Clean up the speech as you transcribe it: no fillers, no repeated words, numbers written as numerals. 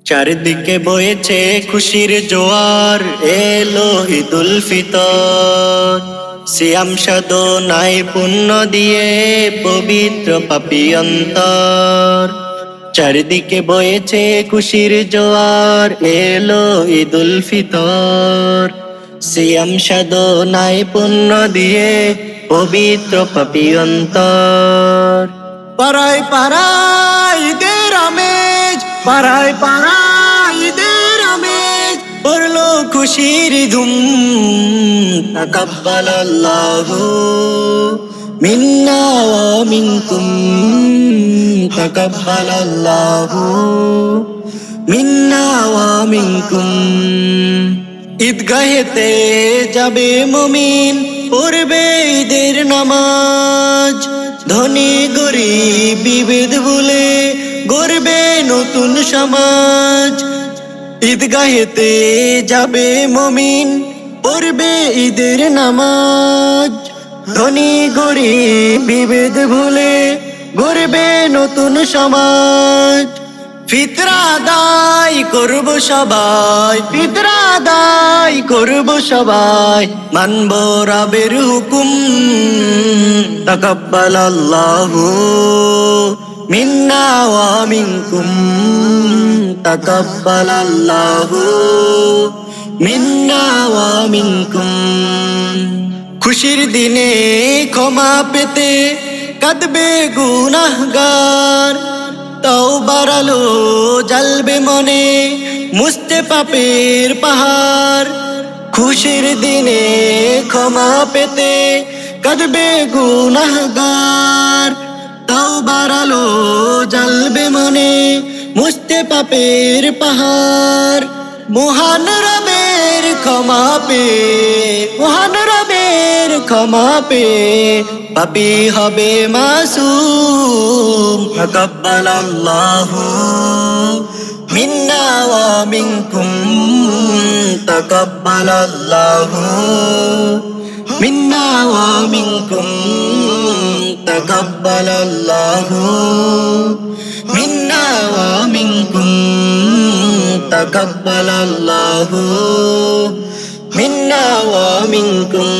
চারিদিকে বয়েছে খুশির জোয়ার, এলো ঈদুল ফিতর। সিয়াম সাধনায় পুণ্য দিয়ে পবিত্র পাপী অন্তর। চারিদিকে বয়েছে খুশির জোয়ার, এলো ঈদুল ফিতর। সিয়াম সাধনায় পুণ্য দিয়ে পবিত্র পাপী অন্তর। পাড়ায় পাড়ায় ঈদের আমেজ, পাড়ায় পাড়ায় ঈদের আমেজ, পড়লো খুশির ধুম। তাকাব্বালাল্লাহু মিন্না ওয়া মিনকুম, তাকাব্বালাল্লাহু মিন্না ওয়া মিনকুম। ঈদগাহেতে যাবে মুমিন, পড়বে ঈদের নামাজ। ধনী গরিব বিভেদ ভুলে গড়বে নতুন সমাজ। ঈদগাহেতে যাবে মুমিন, পড়বে ঈদের নামাজ। ধনী গরিব বিভেদ ভুলে গড়বে নতুন সমাজ। ফিতরা আদায় করব সবাই, ফিতরা আদায় করব সবাই, মানব রবের হুকুম। তাকাব্বালাল্লাহু মিন্না ওয়া মিনকুম, তাকাব্বালাল্লাহু মিন্না ওয়া মিনকুম। খুশির দিনে ক্ষমা পেতে কাঁদবে গুনাহগার, তওবার আলো জ্বলবে মনে, মুছতে পাপের পাহাড়। খুশির দিনে ক্ষমা পেতে কাঁদবে গুনাহগার, তওবার আলো জ্বলবে মনে, মুছতে পাপের পাহাড়। মহান রবের ক্ষমা পেয়ে, মহান রবের ক্ষমা পেয়ে পাপী হবে মাসুম। তাকাব্বালাল্লাহু মিন্না ওয়া মিনকুম, তাকাব্বালাল্লাহু মিন্না ওয়া মিনকুম, তাকাব্বালাল্লাহু মিন্না ওয়া মিনকুম, তাকাব্বালাল্লাহু মিন্না ওয়া মিনকুম।